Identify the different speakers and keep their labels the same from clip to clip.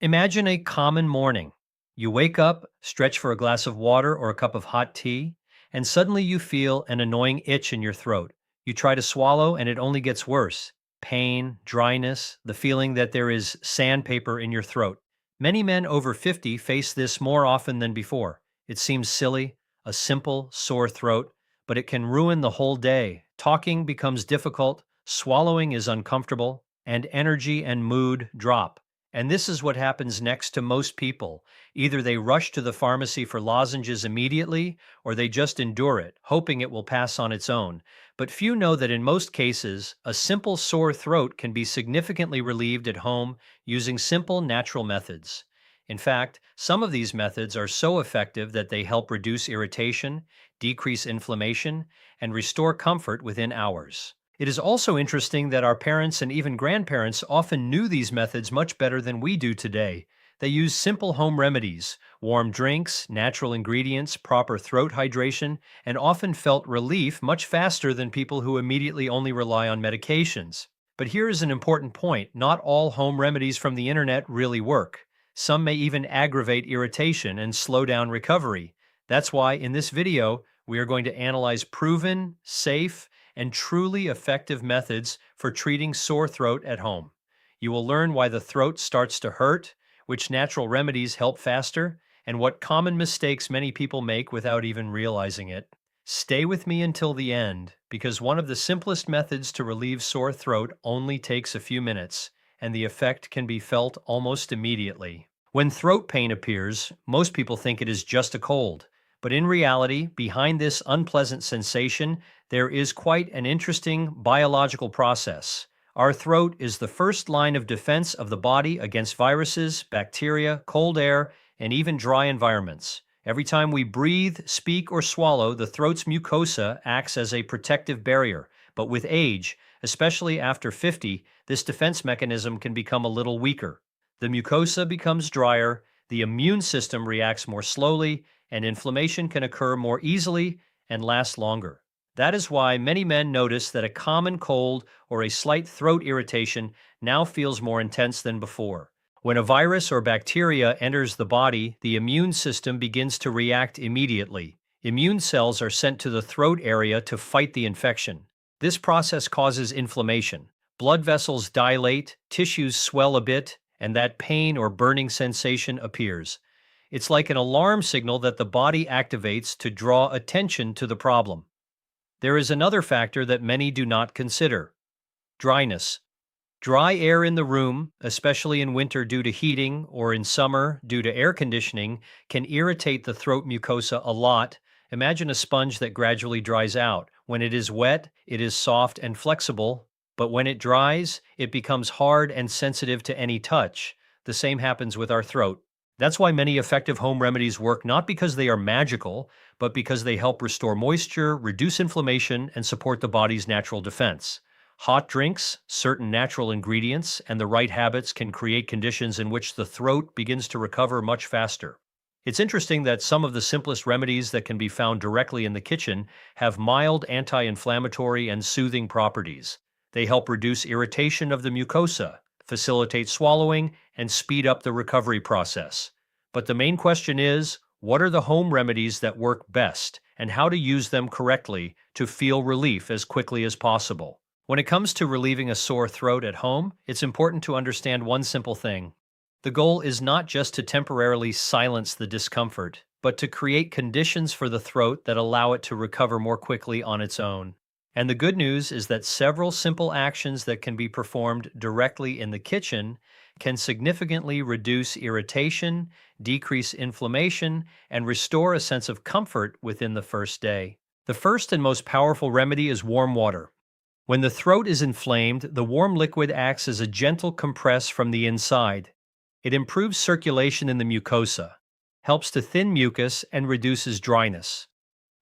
Speaker 1: Imagine a common morning. You wake up, stretch for a glass of water or a cup of hot tea, and suddenly you feel an annoying itch in your throat. You try to swallow and it only gets worse. Pain, dryness, the feeling that there is sandpaper in your throat. Many men over 50 face this more often than before. It seems silly, a simple sore throat, but it can ruin the whole day. Talking becomes difficult, swallowing is uncomfortable, and energy and mood drop. And this is what happens next to most people. Either they rush to the pharmacy for lozenges immediately, or they just endure it, hoping it will pass on its own. But few know that in most cases, a simple sore throat can be significantly relieved at home using simple natural methods. In fact, some of these methods are so effective that they help reduce irritation, decrease inflammation, and restore comfort within hours. It is also interesting that our parents and even grandparents often knew these methods much better than we do today. They used simple home remedies, warm drinks, natural ingredients, proper throat hydration, and often felt relief much faster than people who immediately only rely on medications. But here is an important point. Not all home remedies from the internet really work. Some may even aggravate irritation and slow down recovery. That's why in this video, we are going to analyze proven, safe, and truly effective methods for treating sore throat at home. You will learn why the throat starts to hurt, which natural remedies help faster, and what common mistakes many people make without even realizing it. Stay with me until the end, because one of the simplest methods to relieve sore throat only takes a few minutes, and the effect can be felt almost immediately. When throat pain appears, most people think it is just a cold. But in reality, behind this unpleasant sensation, there is quite an interesting biological process. Our throat is the first line of defense of the body against viruses, bacteria, cold air, and even dry environments. Every time we breathe, speak, or swallow, the throat's mucosa acts as a protective barrier. But with age, especially after 50, this defense mechanism can become a little weaker. The mucosa becomes drier, the immune system reacts more slowly, and inflammation can occur more easily and last longer. That is why many men notice that a common cold or a slight throat irritation now feels more intense than before. When a virus or bacteria enters the body, the immune system begins to react immediately. Immune cells are sent to the throat area to fight the infection. This process causes inflammation. Blood vessels dilate, tissues swell a bit, and that pain or burning sensation appears. It's like an alarm signal that the body activates to draw attention to the problem. There is another factor that many do not consider: dryness. Dry air in the room, especially in winter due to heating or in summer due to air conditioning, can irritate the throat mucosa a lot. Imagine a sponge that gradually dries out. When it is wet, it is soft and flexible, but when it dries, it becomes hard and sensitive to any touch. The same happens with our throat. That's why many effective home remedies work not because they are magical, but because they help restore moisture, reduce inflammation, and support the body's natural defense. Hot drinks, certain natural ingredients, and the right habits can create conditions in which the throat begins to recover much faster. It's interesting that some of the simplest remedies that can be found directly in the kitchen have mild anti-inflammatory and soothing properties. They help reduce irritation of the mucosa, facilitate swallowing, and speed up the recovery process. But the main question is, what are the home remedies that work best, and how to use them correctly to feel relief as quickly as possible? When it comes to relieving a sore throat at home, it's important to understand one simple thing. The goal is not just to temporarily silence the discomfort, but to create conditions for the throat that allow it to recover more quickly on its own. And the good news is that several simple actions that can be performed directly in the kitchen can significantly reduce irritation, decrease inflammation, and restore a sense of comfort within the first day. The first and most powerful remedy is warm water. When the throat is inflamed, the warm liquid acts as a gentle compress from the inside. It improves circulation in the mucosa, helps to thin mucus, and reduces dryness.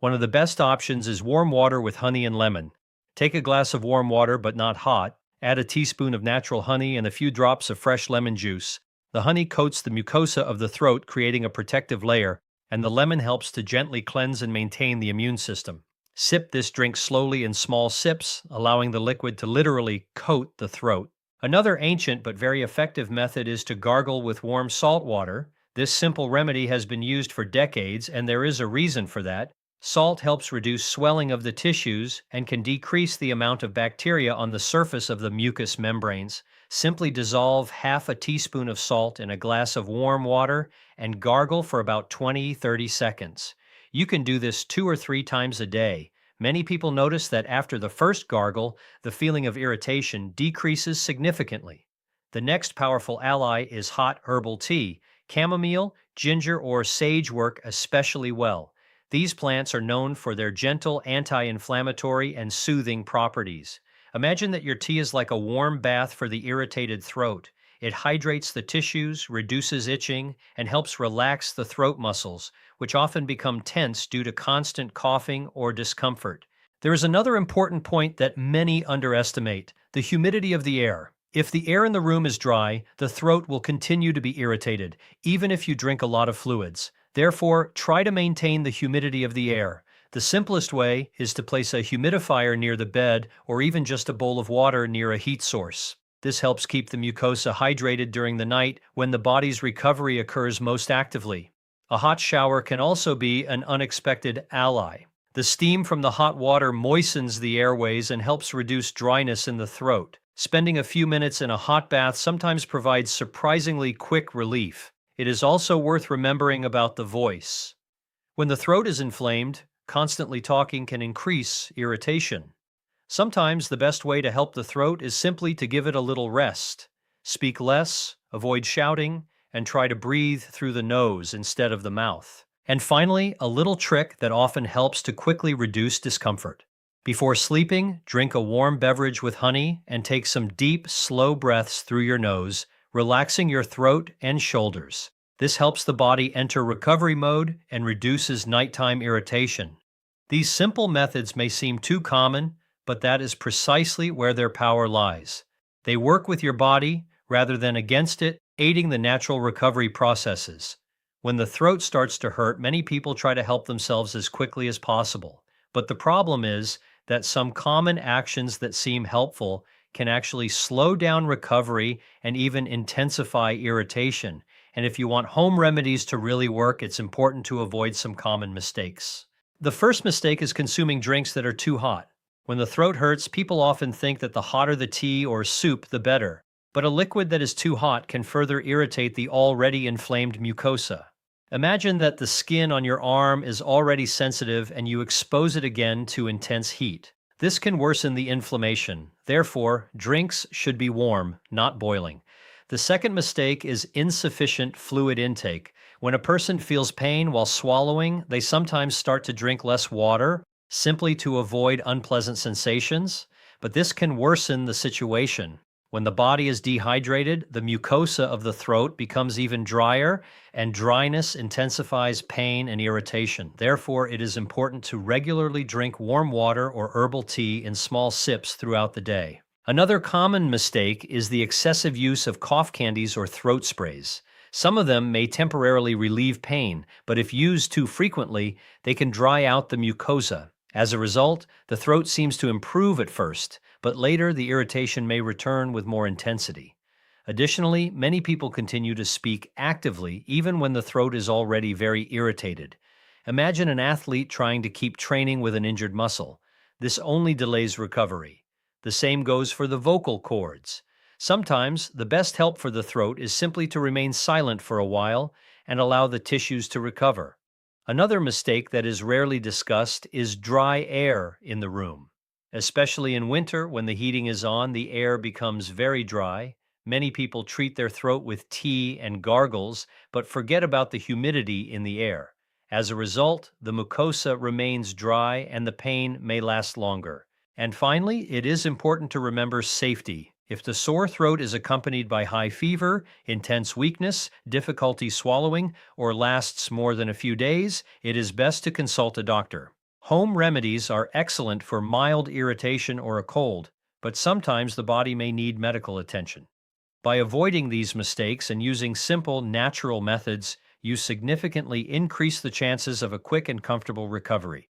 Speaker 1: One of the best options is warm water with honey and lemon. Take a glass of warm water, but not hot. Add a teaspoon of natural honey and a few drops of fresh lemon juice. The honey coats the mucosa of the throat, creating a protective layer, and the lemon helps to gently cleanse and maintain the immune system. Sip this drink slowly in small sips, allowing the liquid to literally coat the throat. Another ancient but very effective method is to gargle with warm salt water. This simple remedy has been used for decades, and there is a reason for that. Salt helps reduce swelling of the tissues and can decrease the amount of bacteria on the surface of the mucous membranes. Simply dissolve half a teaspoon of salt in a glass of warm water and gargle for about 20-30 seconds. You can do this 2 or 3 times a day. Many people notice that after the first gargle, the feeling of irritation decreases significantly. The next powerful ally is hot herbal tea. Chamomile, ginger, or sage work especially well. These plants are known for their gentle anti-inflammatory and soothing properties. Imagine that your tea is like a warm bath for the irritated throat. It hydrates the tissues, reduces itching, and helps relax the throat muscles, which often become tense due to constant coughing or discomfort. There is another important point that many underestimate: the humidity of the air. If the air in the room is dry, the throat will continue to be irritated, even if you drink a lot of fluids. Therefore, try to maintain the humidity of the air. The simplest way is to place a humidifier near the bed or even just a bowl of water near a heat source. This helps keep the mucosa hydrated during the night when the body's recovery occurs most actively. A hot shower can also be an unexpected ally. The steam from the hot water moistens the airways and helps reduce dryness in the throat. Spending a few minutes in a hot bath sometimes provides surprisingly quick relief. It is also worth remembering about the voice. When the throat is inflamed, constantly talking can increase irritation. Sometimes the best way to help the throat is simply to give it a little rest. Speak less, avoid shouting, and try to breathe through the nose instead of the mouth. And finally, a little trick that often helps to quickly reduce discomfort. Before sleeping, drink a warm beverage with honey and take some deep, slow breaths through your nose, relaxing your throat and shoulders. This helps the body enter recovery mode and reduces nighttime irritation. These simple methods may seem too common, but that is precisely where their power lies. They work with your body rather than against it, aiding the natural recovery processes. When the throat starts to hurt, many people try to help themselves as quickly as possible. But the problem is that some common actions that seem helpful can actually slow down recovery and even intensify irritation. And if you want home remedies to really work, it's important to avoid some common mistakes. The first mistake is consuming drinks that are too hot. When the throat hurts, people often think that the hotter the tea or soup, the better. But a liquid that is too hot can further irritate the already inflamed mucosa. Imagine that the skin on your arm is already sensitive and you expose it again to intense heat. This can worsen the inflammation. Therefore, drinks should be warm, not boiling. The second mistake is insufficient fluid intake. When a person feels pain while swallowing, they sometimes start to drink less water, simply to avoid unpleasant sensations. But this can worsen the situation. When the body is dehydrated, the mucosa of the throat becomes even drier, and dryness intensifies pain and irritation. Therefore, it is important to regularly drink warm water or herbal tea in small sips throughout the day. Another common mistake is the excessive use of cough candies or throat sprays. Some of them may temporarily relieve pain, but if used too frequently, they can dry out the mucosa. As a result, the throat seems to improve at first, but later the irritation may return with more intensity. Additionally, many people continue to speak actively even when the throat is already very irritated. Imagine an athlete trying to keep training with an injured muscle. This only delays recovery. The same goes for the vocal cords. Sometimes the best help for the throat is simply to remain silent for a while and allow the tissues to recover. Another mistake that is rarely discussed is dry air in the room. Especially in winter, when the heating is on, the air becomes very dry. Many people treat their throat with tea and gargles, but forget about the humidity in the air. As a result, the mucosa remains dry and the pain may last longer. And finally, it is important to remember safety. If the sore throat is accompanied by high fever, intense weakness, difficulty swallowing, or lasts more than a few days, it is best to consult a doctor. Home remedies are excellent for mild irritation or a cold, but sometimes the body may need medical attention. By avoiding these mistakes and using simple, natural methods, you significantly increase the chances of a quick and comfortable recovery.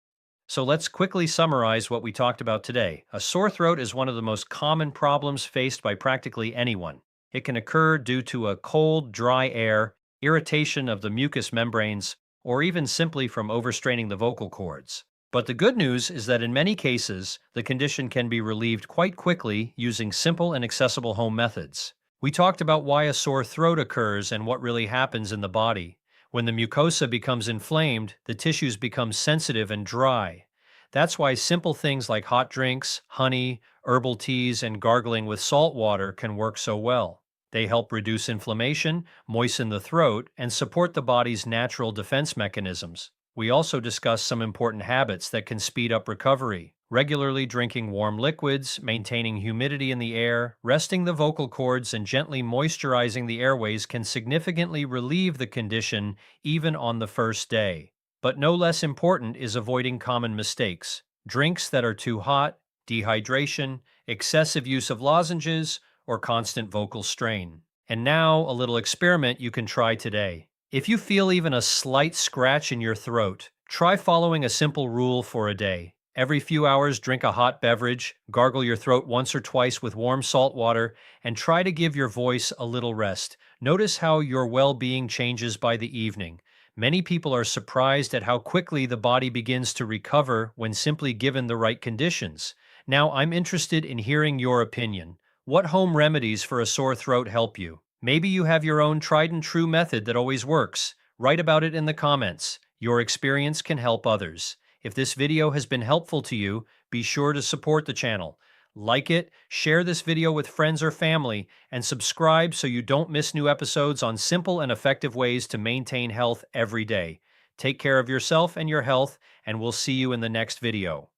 Speaker 1: So let's quickly summarize what we talked about today. A sore throat is one of the most common problems faced by practically anyone. It can occur due to a cold, dry air, irritation of the mucous membranes, or even simply from overstraining the vocal cords. But the good news is that in many cases, the condition can be relieved quite quickly using simple and accessible home methods. We talked about why a sore throat occurs and what really happens in the body. When the mucosa becomes inflamed, the tissues become sensitive and dry. That's why simple things like hot drinks, honey, herbal teas, and gargling with salt water can work so well. They help reduce inflammation, moisten the throat, and support the body's natural defense mechanisms. We also discussed some important habits that can speed up recovery. Regularly drinking warm liquids, maintaining humidity in the air, resting the vocal cords, and gently moisturizing the airways can significantly relieve the condition even on the first day. But no less important is avoiding common mistakes. Drinks that are too hot, dehydration, excessive use of lozenges, or constant vocal strain. And now, a little experiment you can try today. If you feel even a slight scratch in your throat, try following a simple rule for a day. Every few hours, drink a hot beverage, gargle your throat once or twice with warm salt water, and try to give your voice a little rest. Notice how your well-being changes by the evening. Many people are surprised at how quickly the body begins to recover when simply given the right conditions. Now, I'm interested in hearing your opinion. What home remedies for a sore throat help you? Maybe you have your own tried and true method that always works. Write about it in the comments. Your experience can help others. If this video has been helpful to you, be sure to support the channel. Like it, share this video with friends or family, and subscribe so you don't miss new episodes on simple and effective ways to maintain health every day. Take care of yourself and your health, and we'll see you in the next video.